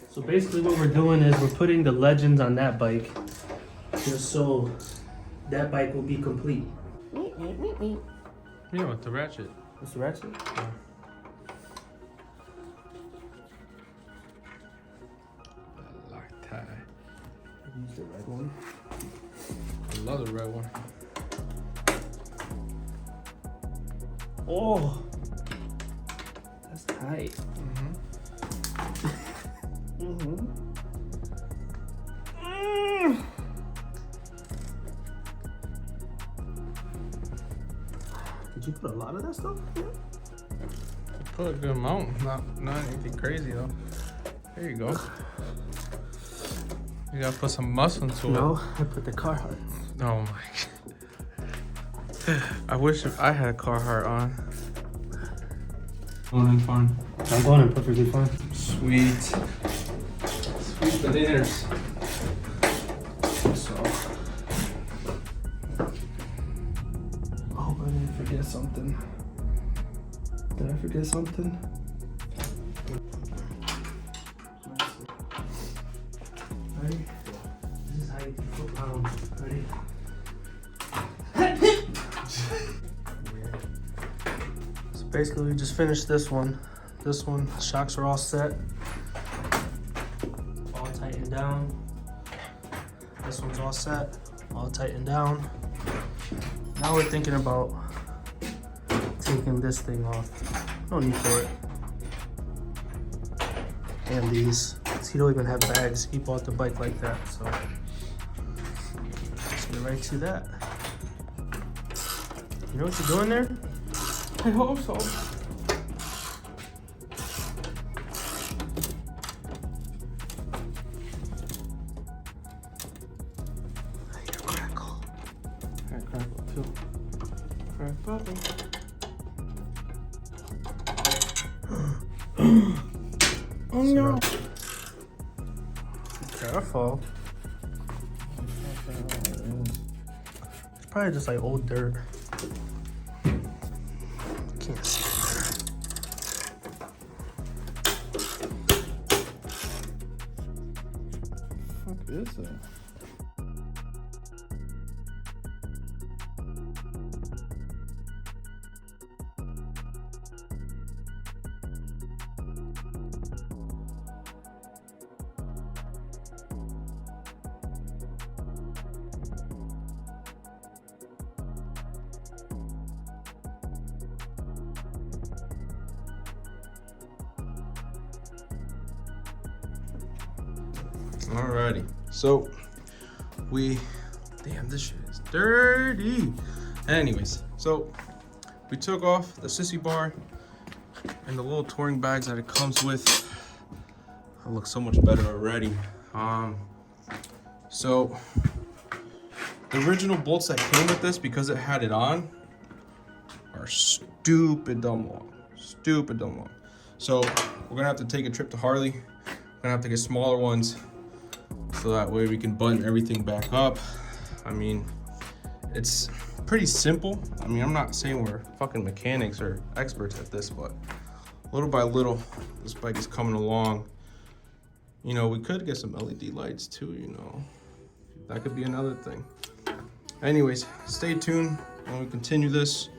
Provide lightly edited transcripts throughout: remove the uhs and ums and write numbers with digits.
So basically what we're doing is we're putting the legends on that bike just so that bike will be complete. Yeah, with the ratchet. What's the ratchet? Yeah. Lefty. Use the red one. I love the red one. Oh, that's tight. Did you put a lot of that stuff in there? Put a good amount, not anything crazy though. There you go. You gotta put some muscle into it. No, I put the Carhartt. Oh my. I wish I had a Carhartt on. Going in fine. I'm going in perfectly fine. Sweet. Sweet bananas. So. Oh, I didn't forget something. Did I forget something? Ready? This is how you do foot-pound. Ready? So basically we just finished this one. This one, shocks are all set. All tightened down. This one's all set. All tightened down. Now we're thinking about taking this thing off. No need for it. And these. He don't even have bags. He bought the bike like that, so let's get right to that. You know what you're doing there? I hope so. I hear crackle. I crackle too. Crack bubble. Oh no! Careful. It's probably just like old dirt. Can't see it What the fuck is that? Alrighty, so damn, this shit is dirty. Anyways, so we took off the sissy bar and the little touring bags that it comes with. It looks so much better already. So the original bolts that came with this, because it had it on, are stupid dumb long. So we're gonna have to take a trip to Harley. We're gonna have to get smaller ones, so that way we can button everything back up. I mean, it's pretty simple. I mean, I'm not saying we're fucking mechanics or experts at this, but little by little, this bike is coming along. You know, we could get some LED lights too, you know. That could be another thing. Anyways, stay tuned when we continue this.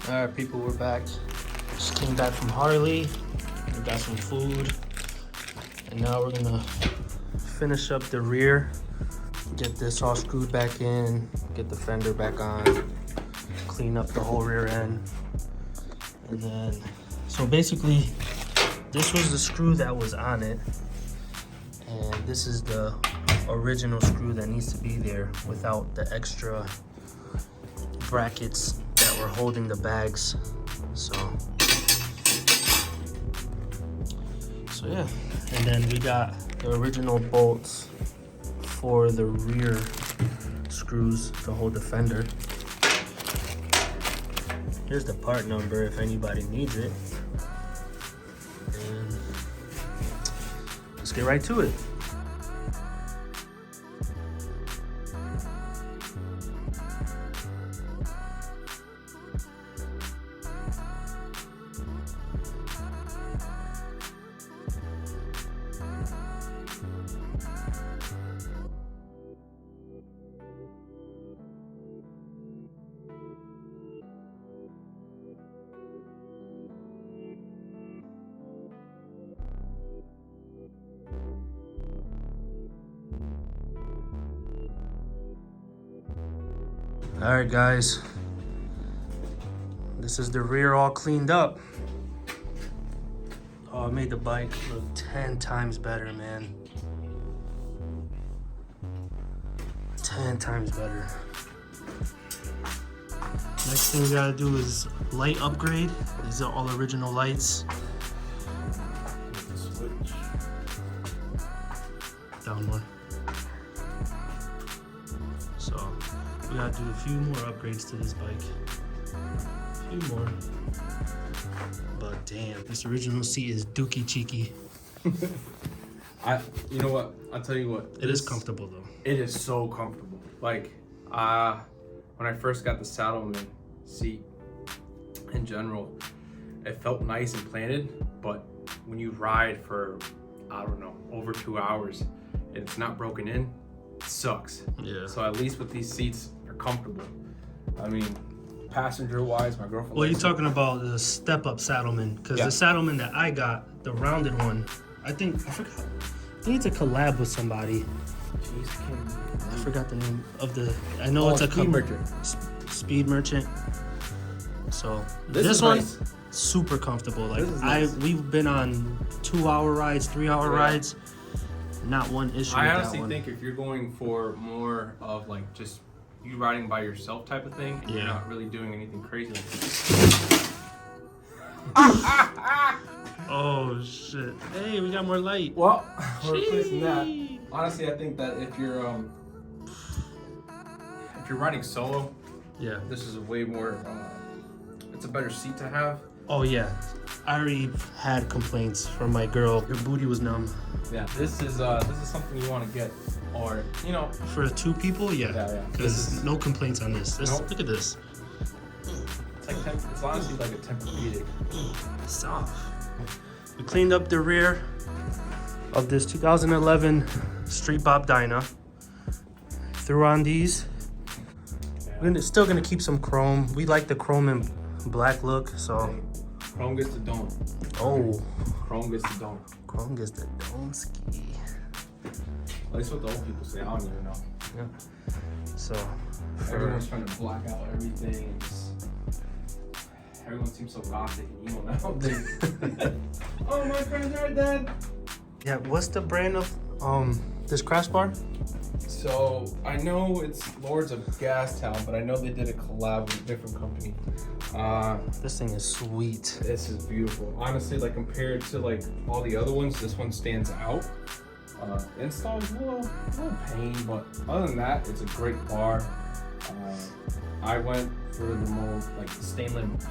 Alright people, we're back. Just came back from Harley. We got some food. And now we're gonna finish up the rear. Get this all screwed back in. Get the fender back on. Clean up the whole rear end. And then, so basically, this was the screw that was on it. And this is the original screw that needs to be there without the extra brackets that were holding the bags. So So yeah, and then we got the original bolts for the rear screws to hold the fender. Here's the part number if anybody needs it. And let's get right to it. All right, guys, this is the rear all cleaned up. Oh, it made the bike look 10 times better, man. 10 times better. Next thing we gotta do is light upgrade. These are all original lights. Switch. Down one. So we gotta do a few more upgrades to this bike. A few more. But damn, this original seat is dookie cheeky. You know what? I'll tell you what. It is comfortable though. It is so comfortable. Like, when I first got the Saddleman seat in general, it felt nice and planted, but when you ride for, I don't know, over 2 hours, and it's not broken in, it sucks. Yeah. So at least with these seats, they're comfortable. I mean, passenger-wise, my girlfriend. Well, you're likes it. talking about the step-up Saddleman, because Yeah. the Saddleman that I got, the rounded one, I forgot. I think it's a collab with somebody. I forgot the name of the. I know it's a Speed Merchant. Speed Merchant. So This this is one, nice. super comfortable. Like This is nice. we've been on 2-hour rides, 3-hour Yeah. rides. Not one issue. I with honestly that one. think if you're going for more of like just you riding by yourself type of thing, and you're Yeah. not really doing anything crazy. Oh shit! Hey, we got more light. Well, we're replacing that. Gee. Honestly, I think that if you're riding solo, Yeah. this is a way more. It's a better seat to have. Oh yeah. I already had complaints from my girl. Your booty was numb. Yeah. This is something you want to get, or you know. For 2 people, yeah. Yeah, yeah. Because This is- no complaints on this. Nope. Look at this. It's like it's honestly like a Tempur-Pedic. Soft. We cleaned up the rear of this 2011 Street Bob Dyna. Threw on these. Still gonna keep some chrome. We like the chrome and black look, so. Chrome gets the dome. Oh, Chrome gets the dome. chrome gets the dome ski. At least what the old people say. I don't even know. Yeah. So. Everyone's trying to black out everything. And just, everyone seems so gothic and emo nowadays. Oh, my friends are dead. Yeah, what's the brand of this crash bar? So I know it's Lords of Gastown, but I know they did a collab with a different company. This thing is sweet. This is beautiful. Honestly, like compared to like all the other ones, this one stands out. Install is a little pain, but other than that, it's a great bar. I went for the more like the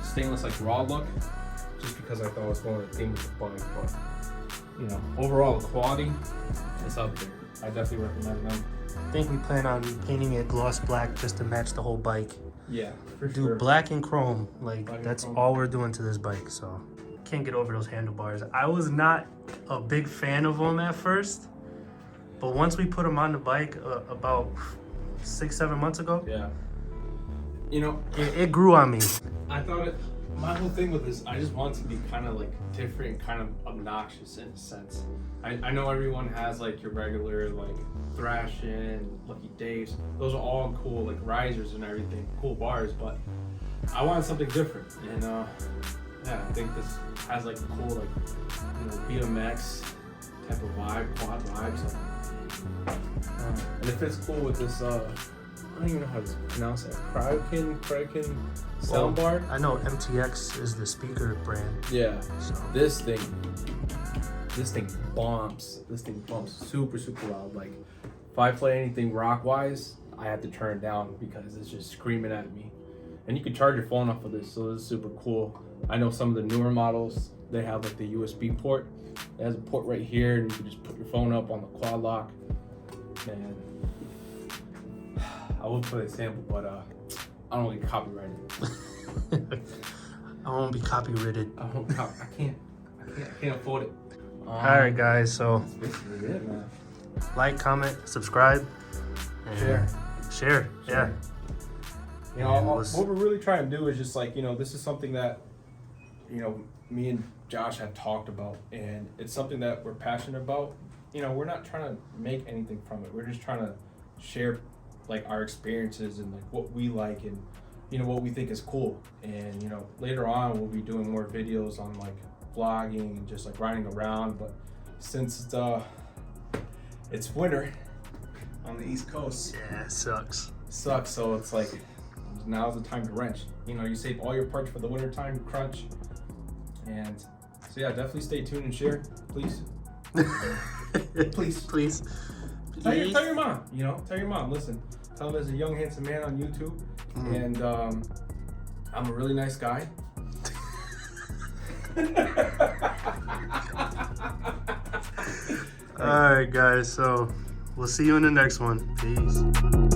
stainless like raw look, just because I thought it was going to theme with the bike. But you know, overall the quality is up there. I definitely recommend them. I think we plan on painting it gloss black just to match the whole bike. Yeah, for Do sure. black and chrome. Like, Black and that's chrome. all we're doing to this bike, so. Can't get over those handlebars. I was not a big fan of them at first, but once we put them on the bike about 6-7 months ago, Yeah. You know, it grew on me. I thought it. My whole thing with this, I just want to be kind of like different, kind of obnoxious in a sense. I know everyone has like your regular like Thrashin', Lucky Dave's. Those are all cool, like risers and everything, cool bars. But I wanted something different, and yeah, I think this has like a cool like BMX type of vibe, quad vibe. So, and it fits cool with this. I don't even know how to pronounce it. Kryokin soundbar. I know MTX is the speaker brand. Yeah. So This this thing bumps. This thing bumps super, super loud. Like, if I play anything rock-wise, I have to turn it down because it's just screaming at me. And you can charge your phone off of this, so this is super cool. I know some of the newer models, they have like the USB port. It has a port right here, and you can just put your phone up on the quad lock. And I will play a sample, but I don't get copyrighted. I won't be copyrighted. I can't afford it. All right, guys. So That's basically it, man. like, comment, subscribe, and share. Yeah. You know, what we're really trying to do is just like, you know, this is something that, you know, me and Josh have talked about, and it's something that we're passionate about. You know, we're not trying to make anything from it. We're just trying to share like our experiences and like what we like and, you know, what we think is cool. And, you know, later on we'll be doing more videos on like vlogging and just like riding around. But since it's winter on the East Coast, Yeah, it sucks. so it's like now's the time to wrench. You know, you save all your parts for the winter time crunch. And so yeah, definitely stay tuned and share, please. Please. Tell your mom, you know, tell your mom, listen, tell him there's a young handsome man on YouTube, and I'm a really nice guy. All right, guys. So we'll see you in the next one. Peace.